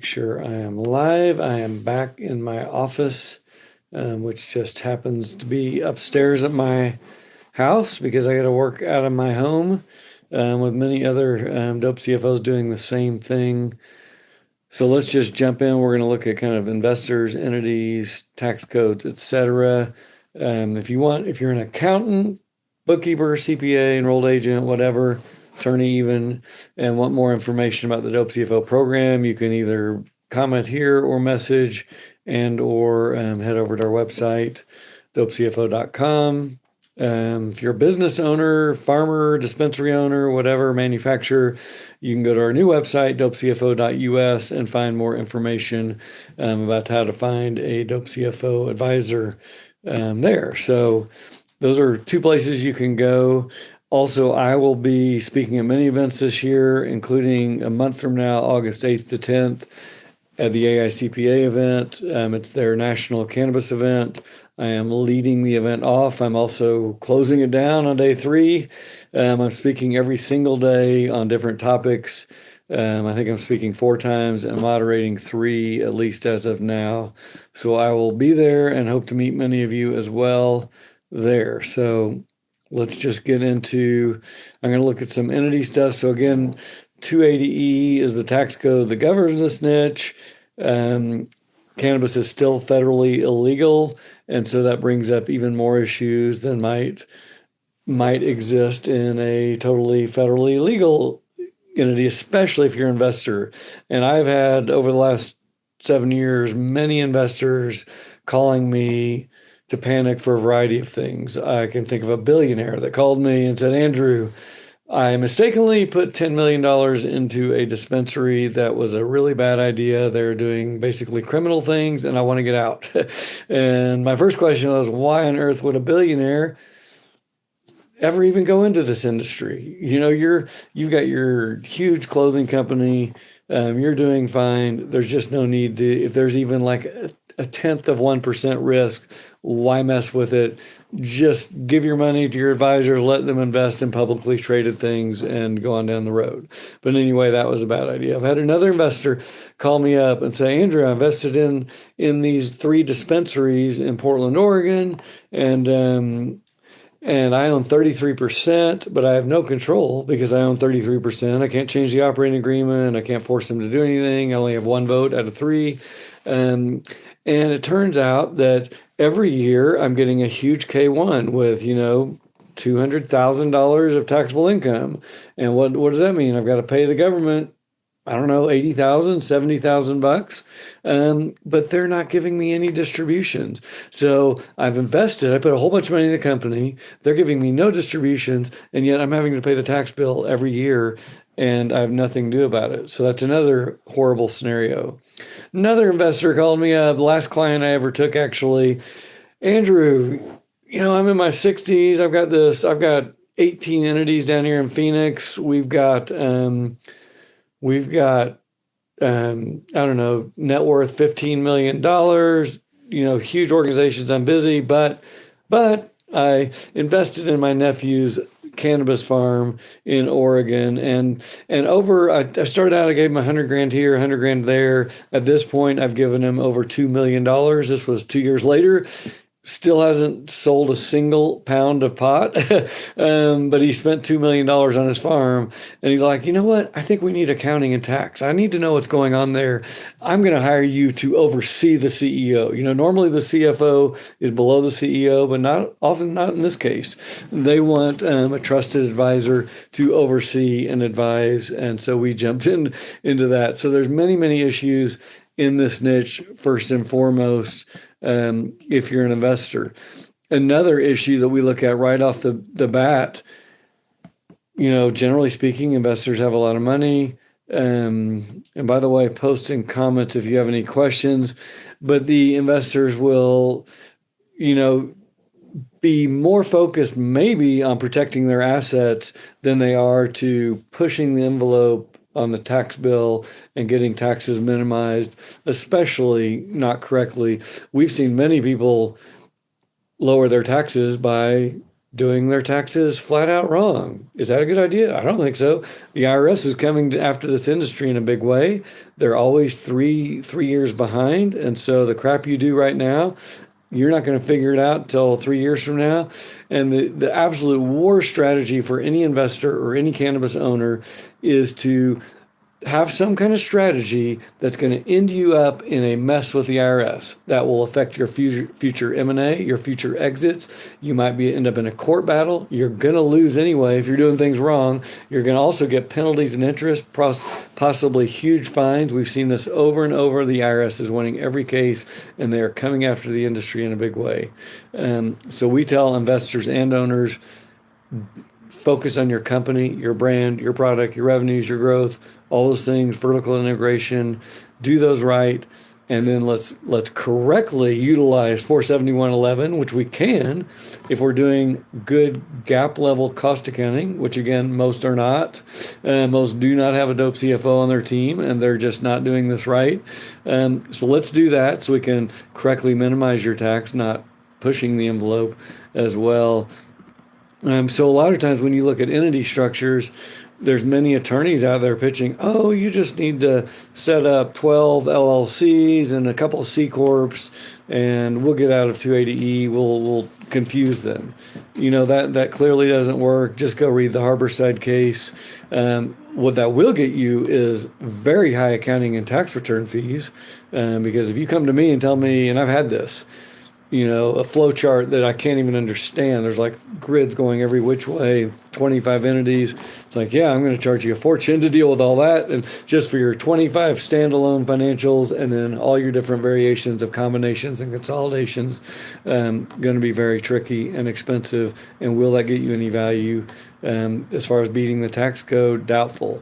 make sure I am live. I am back in my office, which just happens to be upstairs at my house because I got to work out of my home with many other dope CFOs doing the same thing. So let's just jump in. We're going to look at kind of investors, entities, tax codes, etc. If you're an accountant, bookkeeper, CPA, enrolled agent, whatever, attorney even, and want more information about the Dope CFO program, you can either comment here or message or head over to our website, dopecfo.com. If you're a business owner, farmer, dispensary owner, whatever, manufacturer, you can go to our new website, dopecfo.us, and find more information about how to find a Dope CFO advisor there. So those are two places you can go. Also, I will be speaking at many events this year, including a month from now, August 8th to 10th, at the AICPA event. It's their national cannabis event. I am leading the event off. I'm also closing it down on day 3. I'm speaking every single day on different topics. I think I'm speaking 4 times and moderating 3, at least as of now. So I will be there and hope to meet many of you as well there. So let's just get into, I'm going to look at some entity stuff. So again, 280E is the tax code that governs this niche. Cannabis is still federally illegal, and so that brings up even more issues than might exist in a totally federally legal entity, especially if you're an investor. And I've had, over the last 7 years, many investors calling me to panic for a variety of things. I can think of a billionaire that called me and said, Andrew, I mistakenly put $10 million into a dispensary. That was a really bad idea. They're doing basically criminal things and I want to get out. And my first question was, why on earth would a billionaire ever even go into this industry? You know, you've got your huge clothing company. You're doing fine. There's just no need to, if there's even like a 1/10 of 1% risk, why mess with it? Just give your money to your advisor, let them invest in publicly traded things and go on down the road. But anyway, that was a bad idea. I've had another investor call me up and say, Andrew, I invested in these 3 dispensaries in Portland, Oregon, and I own 33%, but I have no control because I own 33%. I can't change the operating agreement. I can't force them to do anything. I only have 1 vote out of 3. And it turns out that every year I'm getting a huge K1 with, $200,000 of taxable income. And what does that mean? I've got to pay the government, I don't know, $80,000, $70,000, but they're not giving me any distributions. So I've invested, I put a whole bunch of money in the company. They're giving me no distributions, and yet I'm having to pay the tax bill every year, and I have nothing to do about it. So that's another horrible scenario. Another investor called me up, the last client I ever took, actually. Andrew, I'm in my 60s. I've got 18 entities down here in Phoenix. We've got I don't know, net worth $15 million, huge organizations. I'm busy, but I invested in my nephew's cannabis farm in Oregon, and I started out, I gave him $100,000 here, $100,000 there. At this point, I've given him over $2 million. This was 2 years later. Still hasn't sold a single pound of pot, but he spent $2 million on his farm. And he's like, you know what? I think we need accounting and tax. I need to know what's going on there. I'm going to hire you to oversee the CEO. Normally the CFO is below the CEO, but not in this case. They want a trusted advisor to oversee and advise. And so we jumped into that. So there's many, many issues in this niche, first and foremost. If you're an investor. Another issue that we look at right off the bat, generally speaking, investors have a lot of money. And by the way, post in comments if you have any questions, but the investors will, be more focused maybe on protecting their assets than they are to pushing the envelope on the tax bill and getting taxes minimized, especially not correctly. We've seen many people lower their taxes by doing their taxes flat out wrong. Is that a good idea? I don't think so. The IRS is coming after this industry in a big way. They're always three years behind, and so the crap you do right now, you're not going to figure it out until 3 years from now. And the absolute war strategy for any investor or any cannabis owner is to have some kind of strategy that's going to end you up in a mess with the IRS that will affect your future M&A, your future exits. You might end up in a court battle. You're going to lose anyway if you're doing things wrong. You're going to also get penalties and interest, possibly huge fines. We've seen this over and over. The IRS is winning every case, and they're coming after the industry in a big way. So we tell investors and owners, focus on your company, your brand, your product, your revenues, your growth, all those things, vertical integration, do those right. And then let's correctly utilize 47111, which we can if we're doing good GAAP level cost accounting, which again, most are not. Most do not have a dope CFO on their team, and they're just not doing this right. So let's do that so we can correctly minimize your tax, not pushing the envelope as well. So a lot of times when you look at entity structures, there's many attorneys out there pitching, oh, you just need to set up 12 LLCs and a couple of C Corps, and we'll get out of 280E. We'll confuse them. That clearly doesn't work. Just go read the Harborside case. What that will get you is very high accounting and tax return fees, because if you come to me and tell me, and I've had this, a flow chart that I can't even understand. There's like grids going every which way, 25 entities. It's like, yeah, I'm going to charge you a fortune to deal with all that. And just for your 25 standalone financials and then all your different variations of combinations and consolidations, going to be very tricky and expensive. And will that get you any value? As far as beating the tax code, doubtful.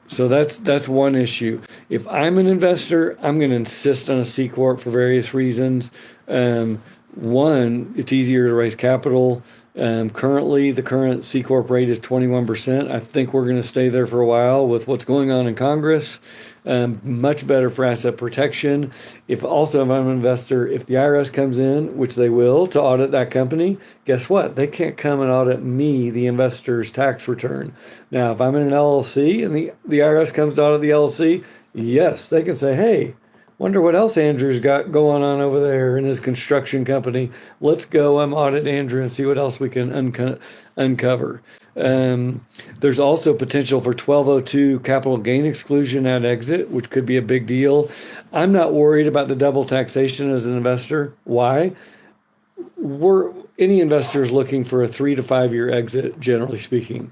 So that's one issue. If I'm an investor, I'm going to insist on a C Corp for various reasons. One, it's easier to raise capital. Currently, the current C Corp rate is 21%. I think we're going to stay there for a while with what's going on in Congress. Much better for asset protection. If I'm an investor, if the IRS comes in, which they will, to audit that company, guess what? They can't come and audit me, the investor's tax return. Now, if I'm in an LLC and the IRS comes to audit the LLC, yes, they can say, hey, wonder what else Andrew's got going on over there in his construction company. Let's go audit Andrew and see what else we can uncover. There's also potential for 1202 capital gain exclusion at exit, which could be a big deal. I'm not worried about the double taxation as an investor. Why? Any investor is looking for a 3 to 5 year exit, generally speaking.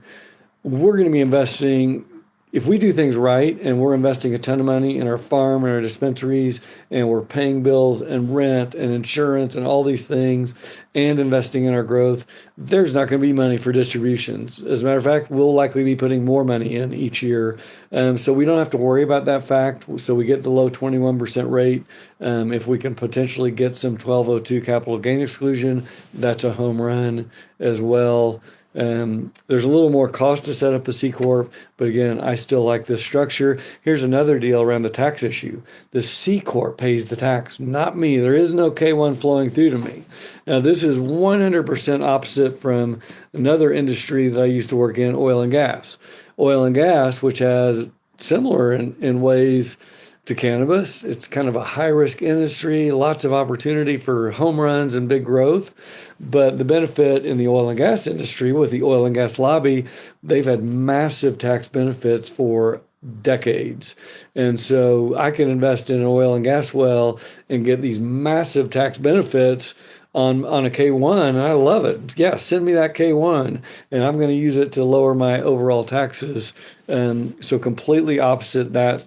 We're going to be investing, if we do things right and we're investing a ton of money in our farm and our dispensaries, and we're paying bills and rent and insurance and all these things and investing in our growth, there's not going to be money for distributions. As a matter of fact, we'll likely be putting more money in each year. So we don't have to worry about that fact. So we get the low 21% rate. If we can potentially get some 1202 capital gain exclusion, that's a home run as well. There's a little more cost to set up a C Corp, but again, I still like this structure. Here's another deal around the tax issue. The C Corp pays the tax, not me. There is no K1 flowing through to me. Now, this is 100% opposite from another industry that I used to work in, oil and gas. Oil and gas, which has similar in ways to cannabis. It's kind of a high-risk industry, lots of opportunity for home runs and big growth. But the benefit in the oil and gas industry with the oil and gas lobby, they've had massive tax benefits for decades. And so I can invest in an oil and gas well and get these massive tax benefits on a K1, and I love it. Yeah, send me that K1, and I'm going to use it to lower my overall taxes. So completely opposite that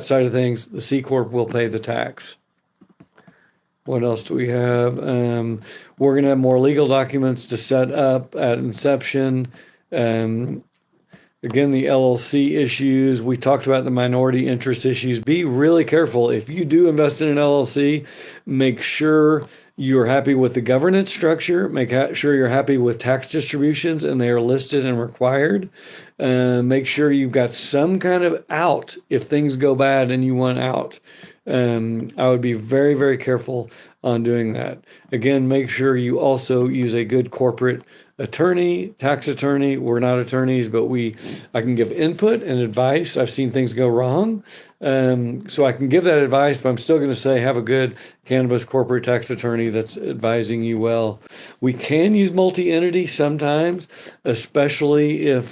side of things, the C Corp will pay the tax. What else do we have? We're going to have more legal documents to set up at inception. Again, the LLC issues. We talked about the minority interest issues. Be really careful. If you do invest in an LLC, make sure you're happy with the governance structure. Make sure you're happy with tax distributions and they are listed and required. Make sure you've got some kind of out if things go bad and you want out. I would be very, very careful on doing that. Again, make sure you also use a good corporate attorney, tax attorney. We're not attorneys, but I can give input and advice. I've seen things go wrong. So I can give that advice, but I'm still going to say have a good cannabis corporate tax attorney that's advising you well. We can use multi-entity sometimes, especially if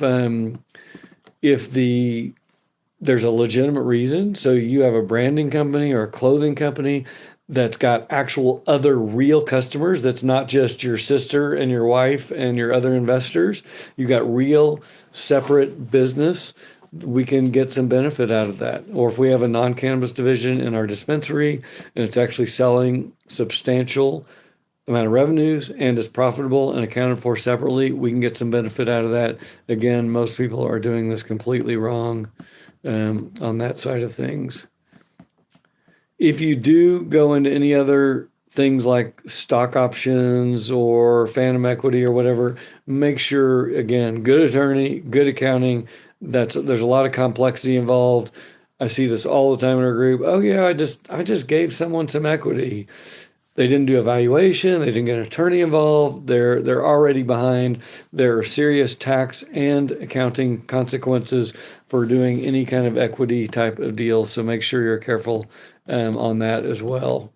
there's a legitimate reason. So you have a branding company or a clothing company that's got actual other real customers. That's not just your sister and your wife and your other investors. You got real separate business. We can get some benefit out of that. Or if we have a non-cannabis division in our dispensary and it's actually selling substantial amount of revenues and is profitable and accounted for separately, we can get some benefit out of that. Again, most people are doing this completely wrong on that side of things. If you do go into any other things like stock options or phantom equity or whatever, make sure, again, good attorney, good accounting. There's a lot of complexity involved. I see this all the time in our group. Oh yeah, I just gave someone some equity. They didn't do a valuation. They didn't get an attorney involved. They're already behind. There are serious tax and accounting consequences for doing any kind of equity type of deal. So make sure you're careful on that as well.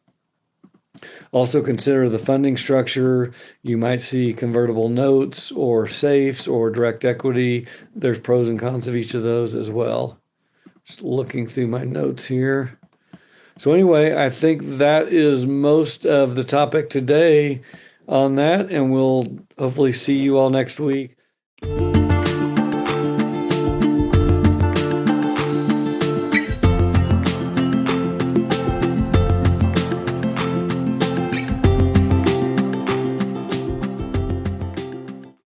Also consider the funding structure. You might see convertible notes or safes or direct equity. There's pros and cons of each of those as well. Just looking through my notes here. So anyway, I think that is most of the topic today on that, and we'll hopefully see you all next week.